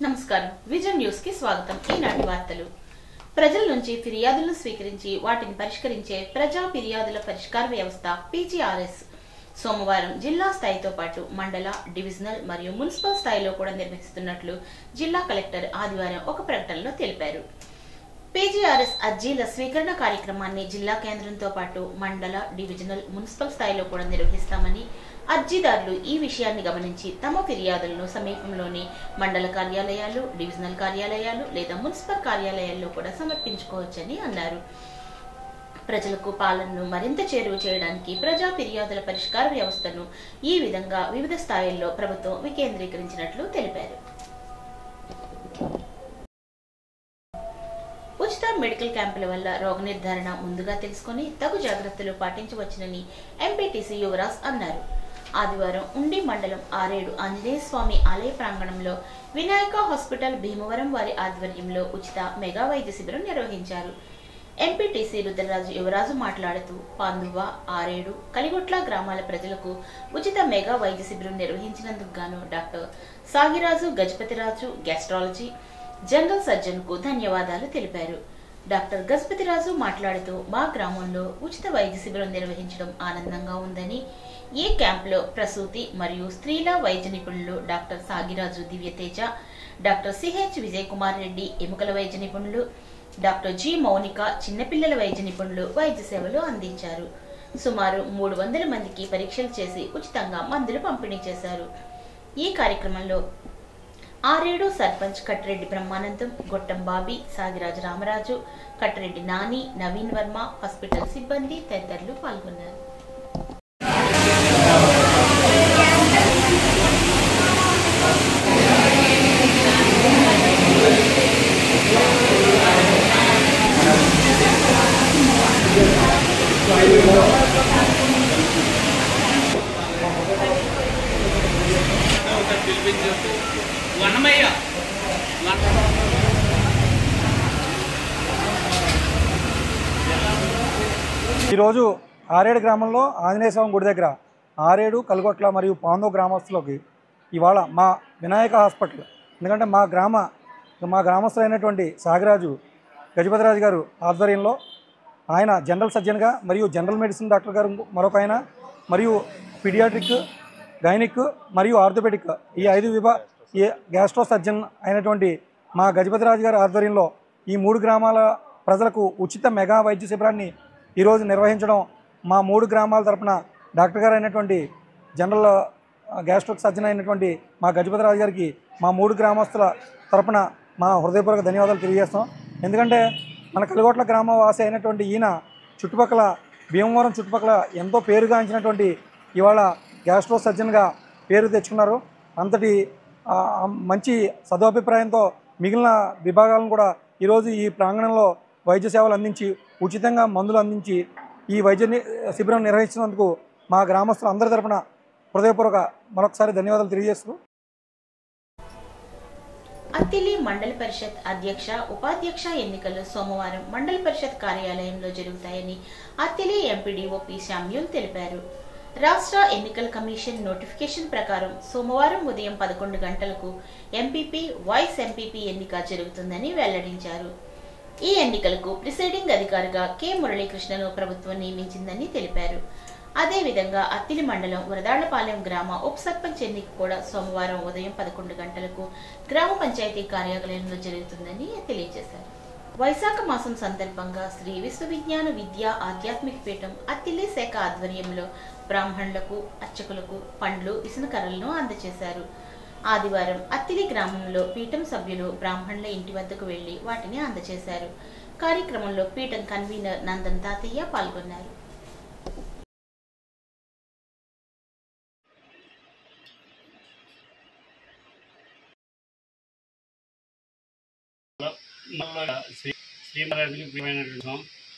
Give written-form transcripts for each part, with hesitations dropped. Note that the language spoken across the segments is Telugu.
నమస్కారం విజన్ న్యూస్ కి స్వాగతం. ఈనాటి వార్తలు. ప్రజల నుంచి ఫిర్యాదులను స్వీకరించి వాటిని పరిష్కరించే ప్రజా ఫిర్యాదుల పరిష్కార వ్యవస్థ పీజీఆర్ఎస్ సోమవారం జిల్లా స్థాయితో పాటు మండల, డివిజనల్ మరియు మున్సిపల్ స్థాయిలో కూడా నిర్వహిస్తున్నట్లు జిల్లా కలెక్టర్ ఆదివారం ఒక ప్రకటనలో తెలిపారు. పీజీఆర్ఎస్ అర్జీల స్వీకరణ కార్యక్రమాన్ని జిల్లా కేంద్రంతో పాటు మండల, డివిజనల్, మున్సిపల్ స్థాయిలో కూడా నిర్వహిస్తామని, అర్జీదారులు ఈ విషయాన్ని గమనించి తమ ఫిర్యాదులను సమీపంలోని మండల కార్యాలయాలు, డివిజనల్ కార్యాలయాలు లేదా మున్సిపల్ కార్యాలయాల్లో కూడా సమర్పించుకోవచ్చని అన్నారు. ప్రజలకు పాలనను మరింత చేరువ చేయడానికి ప్రజా ఫిర్యాదుల పరిష్కార వ్యవస్థను ఈ విధంగా వివిధ స్థాయిల్లో ప్రభుత్వం వికేంద్రీకరించినట్లు తెలిపారు. ఉచిత మెడికల్ క్యాంపుల వల్ల రోగ నిర్ధారణ ముందుగా తెలుసుకుని తగు జాగ్రత్తలు పాటించవచ్చునని ఎంపీటీసీ యువరాజ్ అన్నారు. ఆదివారం ఉండి మండలం ఆరేడు ఆంజనేయ స్వామి ఆలయ ప్రాంగణంలో వినాయక హాస్పిటల్ భీమవరం వారి ఆధ్వర్యంలో ఉచిత మెగా వైద్య శిబిరం నిర్వహించారు. ఎంపీటీసీ రుద్రరాజు యువరాజు మాట్లాడుతూ పాందువ, ఆరేడు, కలిగొట్ల గ్రామాల ప్రజలకు ఉచిత మెగా వైద్య శిబిరం నిర్వహించినందుకు గాను doctor Sagiraju Gajapathiraju gastrology general surgeon కు ధన్యవాదాలు తెలిపారు. డాక్టర్ గజపతిరాజు మాట్లాడుతూ మా గ్రామంలో ఉచిత వైద్య శిబిరం నిర్వహించడం ఆనందంగా ఉందని, ఈ క్యాంపులో ప్రసూతి మరియు స్త్రీల వైద్య నిపుణులు doctor Sagiraju Divyateja, doctor CH Vijay Kumar Reddy ఎముకల వైద్య నిపుణులు, డాక్టర్ జి మౌనిక చిన్నపిల్లల వైద్య నిపుణులు వైద్య సేవలు అందించారు. సుమారు 300 మందికి పరీక్షలు చేసి ఉచితంగా మందులు పంపిణీ చేశారు. ఈ కార్యక్రమంలో ఆరేడు సర్పంచ్ కట్టిరెడ్డి బ్రహ్మానందం, గొట్టం బాబీ, సాగిరాజు రామరాజు, కట్టిరెడ్డి నాని, నవీన్ వర్మ, హాస్పిటల్ సిబ్బంది తదితరులు పాల్గొన్నారు. ఈరోజు ఆరేడు గ్రామంలో ఆంజనేయ స్వామి గుడి దగ్గర ఆరేడు, కల్గొట్ల మరియు పాందో గ్రామస్తులకి ఇవాళ మా వినాయక హాస్పిటల్, ఎందుకంటే మా గ్రామస్తులైనటువంటి సాగిరాజు గజపతిరాజు గారు ఆధ్వర్యంలో ఆయన జనరల్ సర్జన్గా మరియు జనరల్ మెడిసిన్ డాక్టర్ గారు మరొక ఆయన మరియు పీడియాట్రిక్, గైనిక్ మరియు ఆర్థోపెడిక్ ఈ 5 గ్యాస్ట్రో సర్జన్ అయినటువంటి మా గజపతిరాజు గారి ఆధ్వర్యంలో ఈ 3 గ్రామాల ప్రజలకు ఉచిత మెగా వైద్య శిబిరాన్ని ఈరోజు నిర్వహించడం మా 3 గ్రామాల తరపున డాక్టర్ గారు అయినటువంటి జనరల్ గ్యాస్ట్రిక్ సర్జన్ అయినటువంటి మా గజపతిరాజు గారికి మా 3 గ్రామస్తుల తరపున మా హృదయపూర్వక ధన్యవాదాలు తెలియజేస్తాం. ఎందుకంటే మన కలిగొట్ల గ్రామవాసి అయినటువంటి ఈయన చుట్టుపక్కల భీమవరం చుట్టుపక్కల ఎంతో పేరుగాంచినటువంటి ఇవాళ గ్యాస్ట్రో సర్జన్గా పేరు తెచ్చుకున్నారు. అంతటి మంచి సదాభిప్రాయంతో మిగిలిన విభాగాలను కూడా ఈరోజు ఈ ప్రాంగణంలో వైద్య సేవలు అందించి ఉచితంగా మందులు అందించి ఈ వైద్య శిబిరం నిర్వహించినందుకు మా గ్రామస్తులు అందరి తరపున హృదయపూర్వక మరొకసారి ధన్యవాదాలు తెలియజేస్తూ అత్తిలి మండల పరిషత్ అధ్యక్ష, ఉపాధ్యక్ష ఎన్నికలు సోమవారం మండల పరిషత్ కార్యాలయంలో జరుగుతాయని అత్తిలి ఎంపీడీఓ పి శామ్యూల్ తెలిపారు. రాష్ట్ర ఎన్నికల కమిషన్ నోటిఫికేషన్ ప్రకారం సోమవారం ఉదయం 11 గంటలకు ఎంపీపీ, వైస్ ఎంపీపీ ఎన్నిక జరుగుతుందని వెల్లడించారు. ఈ ఎన్నికలకు ప్రిసైడింగ్ అధికారిగా కె మురళీకృష్ణను ప్రభుత్వం నియమించిందని తెలిపారు. అదేవిధంగా అత్తిలి మండలం వరదాళ్లపాలెం గ్రామ ఉప సర్పంచ్ ఎన్నిక కూడా సోమవారం ఉదయం 11 గంటలకు గ్రామ పంచాయతీ కార్యాలయంలో జరుగుతుందని తెలియజేశారు. వైశాఖ మాసం సందర్భంగా శ్రీ విశ్వవిజ్ఞాన విద్యా ఆధ్యాత్మిక పీఠం అత్తిలి శాఖ ఆధ్వర్యంలో బ్రాహ్మణులకు, అర్చకులకు పండ్లు, విసనకర్రలను అందజేశారు. ఆదివారం అత్తిలి గ్రామంలో పీఠం సభ్యులు బ్రాహ్మణుల ఇంటి వద్దకు వెళ్లి వాటిని అందజేశారు. కార్యక్రమంలో పీఠం కన్వీనర్ నందన్ తాతయ్య పాల్గొన్నారు.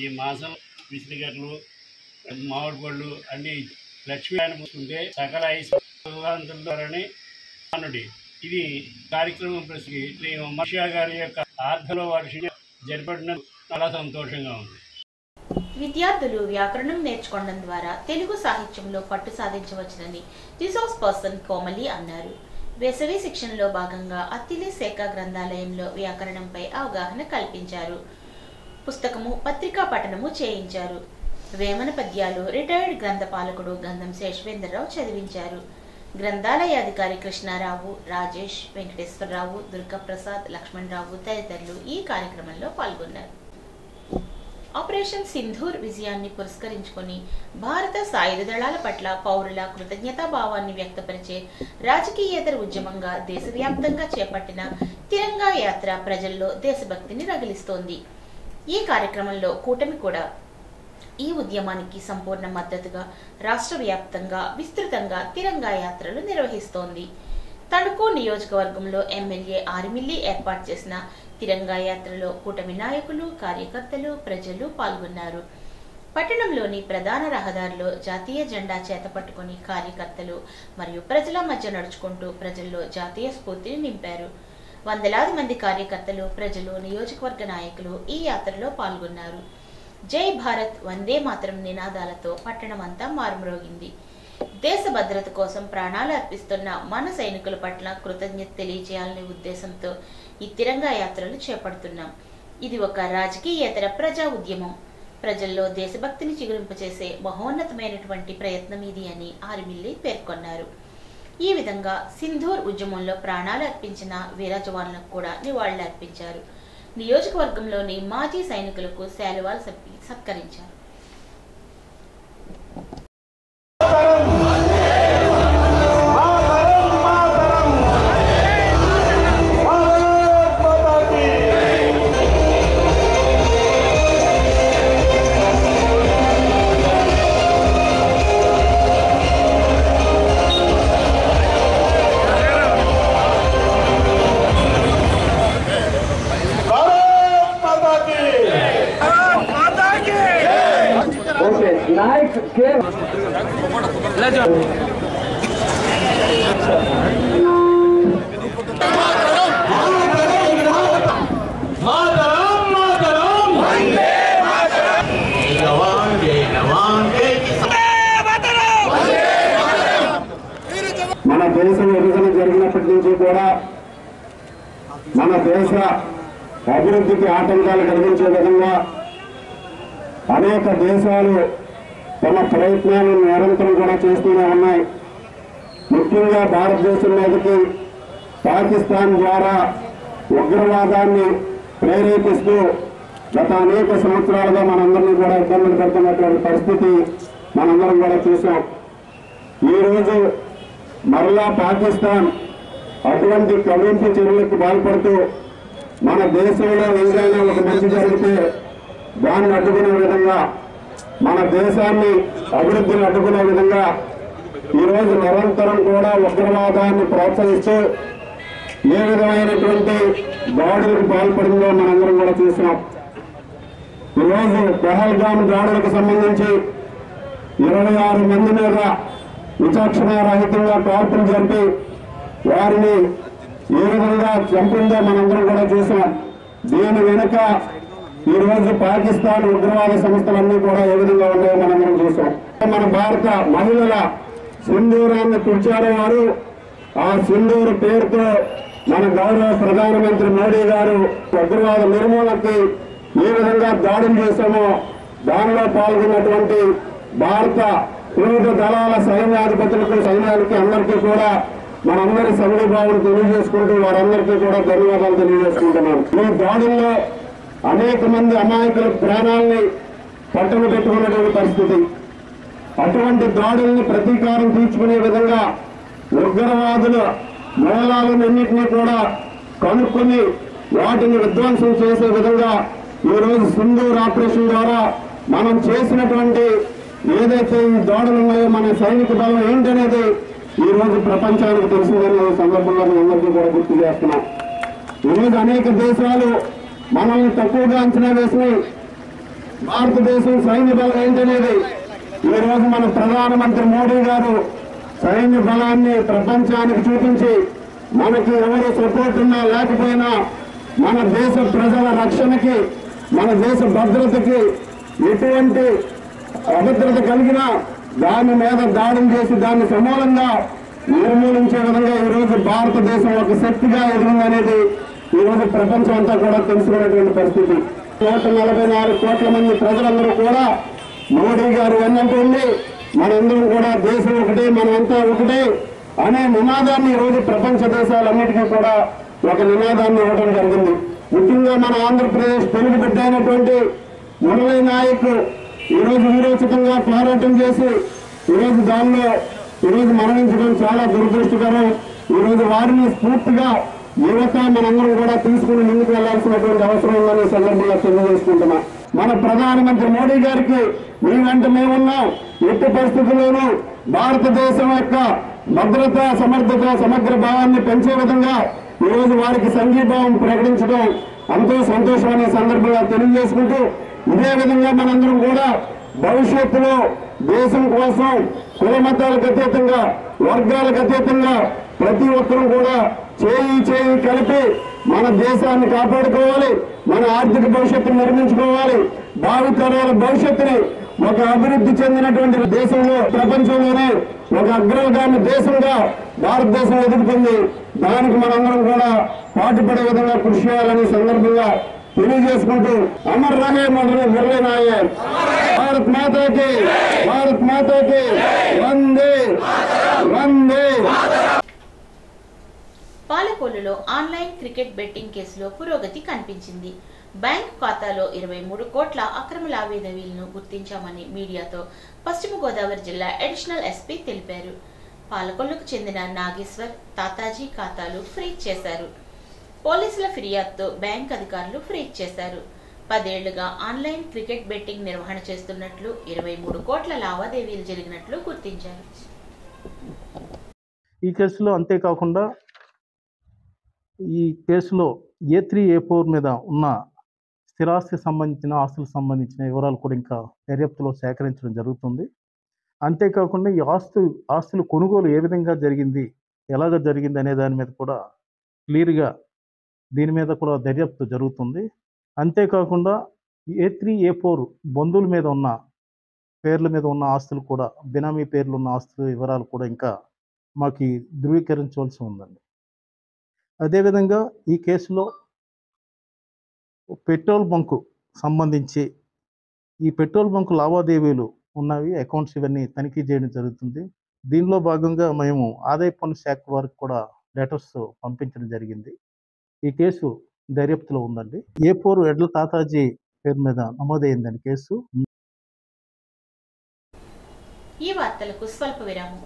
ఈ మాసం విసిరిగట్లు, మామిడి పళ్ళు అన్ని లక్ష్మీ అని పూసుకుంటే సకల ఐశ్వర్యాన్ని అనుడి. ఇది కార్యక్రమం ప్రశ్న శ్రీ ఉమర్షా గారి యొక్క ఆధ్వర్యంలో వారి జరిపడం చాలా సంతోషంగా ఉంది. విద్యార్థులు వ్యాకరణం నేర్చుకోవడం ద్వారా తెలుగు సాహిత్యంలో పట్టు సాధించవచ్చునని రిసోర్స్ పర్సన్ కోమలి అన్నారు. వేసవి శిక్షణలో భాగంగా అత్తిలి శాఖ గ్రంథాలయంలో వ్యాకరణంపై అవగాహన కల్పించారు. పుస్తకము పత్రికా పఠనము చేయించారు. వేమన పద్యాలు రిటైర్డ్ గ్రంథపాలకుడు గంధం శేషవేంద్రరావు చదివించారు. గ్రంథాలయాధికారి కృష్ణారావు, రాజేష్, వెంకటేశ్వరరావు, దుర్గాప్రసాద్, లక్ష్మణరావు తదితరులు ఈ కార్యక్రమంలో పాల్గొన్నారు. ఆపరేషన్ సింధూర్ విజయాన్ని పురస్కరించుకొని భారత సాయుధ దళాల పట్ల పౌరుల కృతజ్ఞతాభావాన్ని వ్యక్తపరిచే రాజకీయేతర ఉద్యమంగా దేశవ్యాప్తంగా చేపట్టిన తిరంగా యాత్ర ప్రజల్లో దేశభక్తిని రగిలిస్తోంది. ఈ కార్యక్రమంలో కూటమి కూడా ఈ ఉద్యమానికి సంపూర్ణ మద్దతుగా రాష్ట్ర వ్యాప్తంగా విస్తృతంగా తిరంగా యాత్రలు నిర్వహిస్తోంది. తణుకు నియోజకవర్గంలో ఎమ్మెల్యే ఆరిమిల్లి ఏర్పాటు చేసిన తిరంగా యాత్రలో కూటమి నాయకులు, కార్యకర్తలు, ప్రజలు పాల్గొన్నారు. పట్టణంలోని ప్రధాన రహదారిలో జాతీయ జెండా చేతపట్టుకుని కార్యకర్తలు మరియు ప్రజల మధ్య నడుచుకుంటూ ప్రజల్లో జాతీయ స్ఫూర్తిని నింపారు. వందలాది మంది కార్యకర్తలు, ప్రజలు, నియోజకవర్గ నాయకులు ఈ యాత్రలో పాల్గొన్నారు. జై భారత్, వందే మాతరం నినాదాలతో పట్టణమంతా మారుమ్రోగింది. దేశ భద్రత కోసం ప్రాణాలు అర్పిస్తున్న మన సైనికుల పట్ల కృతజ్ఞత తెలియజేయాలనే ఉద్దేశంతో ఈ తిరంగా యాత్రలు చేపడుతున్నాం. ఇది ఒక రాజకీయేతర ప్రజా ఉద్యమం. ప్రజల్లో దేశభక్తిని చిగురింపచేసే మహోన్నతమైనటువంటి ప్రయత్నం ఇది అని ఆరిమిల్లి పేర్కొన్నారు. ఈ విధంగా సింధూర్ ఉద్యమంలో ప్రాణాలు అర్పించిన వీర జవాన్లకు కూడా నివాళులు అర్పించారు. నియోజకవర్గంలోని మాజీ సైనికులకు శాలువాలు సత్కరించారు. మన దేశం విభజన జరిగినప్పటి నుంచి కూడా మన దేశ అభివృద్ధికి ఆటంకాలు కలిగించే విధంగా అనేక దేశాలు తమ ప్రయత్నాలను నిరంతరం కూడా చేస్తూనే ఉన్నాయి. ముఖ్యంగా భారతదేశం మీదకి పాకిస్తాన్ ద్వారా ఉగ్రవాదాన్ని ప్రేరేపిస్తూ గత అనేక సంవత్సరాలుగా మనందరినీ కూడా ఇబ్బందులు పెడుతున్నటువంటి పరిస్థితి మనందరం కూడా చూసాం. ఈరోజు మరలా పాకిస్తాన్ అటువంటి కవ్వింపు చర్యలకు పాల్పడుతూ మన దేశంలో ఏదైనా ఒక మంచి జరిగితే దాన్ని అడ్డుకునే విధంగా, మన దేశాన్ని అభివృద్ధిని అడ్డుకునే విధంగా ఈరోజు నిరంతరం కూడా ఉగ్రవాదాన్ని ప్రోత్సహిస్తూ ఏ విధమైనటువంటి దాడులకు పాల్పడిందో మనందరం కూడా చూసాం. ఈరోజు పహల్గామ్ దాడులకు సంబంధించి 26 మంది మీద విచక్షణారహితంగా కాల్పులు జరిపి వారిని ఏ విధంగా చంపిందో మనందరం కూడా చూసాం. దీని వెనుక ఈరోజు పాకిస్తాన్ ఉగ్రవాద సంస్థలన్నీ కూడా ఏ విధంగా ఉన్నాయో మనందరం చూసాం. మన భారత మహిళల సింధూరాన్ని తుడిచారు వారు. ఆ సింధూరు పేరుతో మన గౌరవ ప్రధానమంత్రి మోడీ గారు ఉగ్రవాద నిర్మూలనకి ఏ విధంగా దాడులు చేశామో దానిలో పాల్గొన్నటువంటి భారత వివిధ దళాల సైన్యాధిపతులకు, సైన్యానికి అందరికీ కూడా మనందరి సంఘీభావం తెలియజేసుకుంటూ వారందరికీ కూడా ధన్యవాదాలు తెలియజేసుకుంటున్నాను. ఈ దాడుల్లో అనేక మంది అమాయకుల ప్రాణాలని పట్టణ పెట్టుకున్నటువంటి పరిస్థితి. అటువంటి దాడుల్ని ప్రతీకారం తీర్చుకునే విధంగా ఉగ్రవాదుల మూలాలన్నింటినీ కూడా కనుక్కొని వాటిని విధ్వంసం చేసే విధంగా ఈరోజు సింధూర్ ఆపరేషన్ ద్వారా మనం చేసినటువంటి ఏదైతే ఈ దాడులు ఉన్నాయో మన సైనిక బలం ఏంటనేది ఈ రోజు ప్రపంచానికి తెలిసిందనే సందర్భంలో మీ అందరికీ కూడా గుర్తు చేస్తున్నాం. ఈరోజు అనేక దేశాలు మనల్ని తక్కువగా అంచనా వేసినాయి. భారతదేశం సైన్య బలం ఏంటనేది ఈ రోజు మన ప్రధానమంత్రి మోడీ గారు సైన్య బలాన్ని ప్రపంచానికి చూపించి మనకి ఎవరు సపోర్ట్ ఉన్నా లేకపోయినా మన దేశ ప్రజల రక్షణకి, మన దేశ భద్రతకి ఎటువంటి అభద్రత కలిగినా దాని మీద దాడులు చేసి దాన్ని సమూలంగా నిర్మూలించే విధంగా ఈరోజు భారతదేశం ఒక శక్తిగా ఎదిగిందనేది ఈరోజు ప్రపంచం అంతా కూడా తెలుసుకున్నటువంటి పరిస్థితి. 144 కోట్ల మంది ప్రజలందరూ కూడా మోడీ గారు వెన్నంటుంది మనందరం కూడా దేశం ఒకటే, మనమంతా ఒకటే అనే నినాదాన్ని ఈరోజు ప్రపంచ దేశాలన్నిటికీ కూడా ఒక నినాదాన్ని ఇవ్వడం జరిగింది. ముఖ్యంగా మన ఆంధ్రప్రదేశ్ తెలుగు బిడ్డ అయినటువంటి మురళీ నాయక్ ఈరోజు వీరోచితంగా పోరాటం చేసి ఈరోజు దానిలో ఈరోజు మరణించడం చాలా దురదృష్టకరం. ఈరోజు వారిని స్ఫూర్తిగా యువత మనందరం కూడా తీసుకుని ముందుకు వెళ్లాల్సినటువంటి అవసరం ఉందని సందర్భంగా తెలియజేసుకుంటున్నా. మన ప్రధానమంత్రి మోడీ గారికి మీ వెంట మేమున్నాం. ఎట్టి పరిస్థితుల్లోనూ భారతదేశం యొక్క భద్రత, సమర్థత, సమగ్ర భావాన్ని పెంచే విధంగా ఈరోజు వారికి సంఘీభావం ప్రకటించడం ఎంతో సంతోషం అనే సందర్భంగా తెలియజేసుకుంటూ, ఇదే విధంగా మనందరం కూడా భవిష్యత్తులో దేశం కోసం కుల మతాలకు అతీతంగా, వర్గాలకు అతీతంగా ప్రతి ఒక్కరూ కూడా చేయి కలిపి మన దేశాన్ని కాపాడుకోవాలి, మన ఆర్థిక భవిష్యత్తును నిర్మించుకోవాలి, భావితరాల భవిష్యత్తుని ఒక అభివృద్ధి చెందినటువంటి దేశంలో, ప్రపంచంలోనే ఒక అగ్రగామి దేశంగా భారతదేశం ఎదుగుతుంది. దానికి మనందరం కూడా పాటుపడే విధంగా కృషి చేయాలని సందర్భంగా తెలియజేసుకుంటూ, అమర్ రహే మురళీ నాయక్, భారత్ మాతాకి, భారత్ మాతాకి వందే వందే. పాలకొల్లులో ఆన్లైన్ క్రికెట్ బెట్టింగ్ కేసులో పురోగతి కనిపించింది. బ్యాంకు ఖాతాలో 23 కోట్ల అక్రమ లావాదేవీలను గుర్తించామని మీడియాతో పశ్చిమ గోదావరి జిల్లా అడిషనల్ ఎస్పీ తెలిపారు. పాలకొల్లుకు చెందిన నాగేశ్వర్, తాతాజీ ఖాతాలు ఫ్రీజ్ చేశారు. పోలీసుల ఫిర్యాదుతో బ్యాంక్ అధికారులు ఫ్రీజ్ చేశారు. 10 ఏళ్లుగా ఆన్లైన్ క్రికెట్ బెట్టింగ్ నిర్వహణ చేస్తున్నట్లు, 23 కోట్ల లావాదేవీలు జరిగినట్లు గుర్తించారు. ఈ కేసులో అంతేకాకుండా ఈ కేసులో A3, A4 మీద ఉన్న స్థిరాస్తి సంబంధించిన, ఆస్తులకు సంబంధించిన వివరాలు కూడా ఇంకా దర్యాప్తులో సేకరించడం జరుగుతుంది. అంతేకాకుండా ఈ ఆస్తులు కొనుగోలు ఏ విధంగా జరిగింది, ఎలాగ జరిగింది అనే దాని మీద కూడా క్లియర్గా దీని మీద కూడా దర్యాప్తు జరుగుతుంది. అంతేకాకుండా A3, A4 బంధువుల మీద ఉన్న పేర్ల మీద ఉన్న ఆస్తులు కూడా, బినామీ పేర్లు ఉన్న ఆస్తుల వివరాలు కూడా ఇంకా మాకు ధృవీకరించవలసి ఉందండి. అదేవిధంగా ఈ కేసులో పెట్రోల్ బంకు సంబంధించి ఈ పెట్రోల్ బంకు లావాదేవీలు ఉన్నవి, అకౌంట్స్ ఇవన్నీ తనిఖీ చేయడం జరుగుతుంది. దీనిలో భాగంగా మేము ఆదాయ పన్ను శాఖ వారికి కూడా లెటర్స్ పంపించడం జరిగింది. ఈ కేసు దర్యాప్తులో ఉందండి. A4 ఎడ్ల తాతాజీ పేరు మీద నమోదైందని కేసు. ఈ వార్తలకు స్వల్ప విరామం.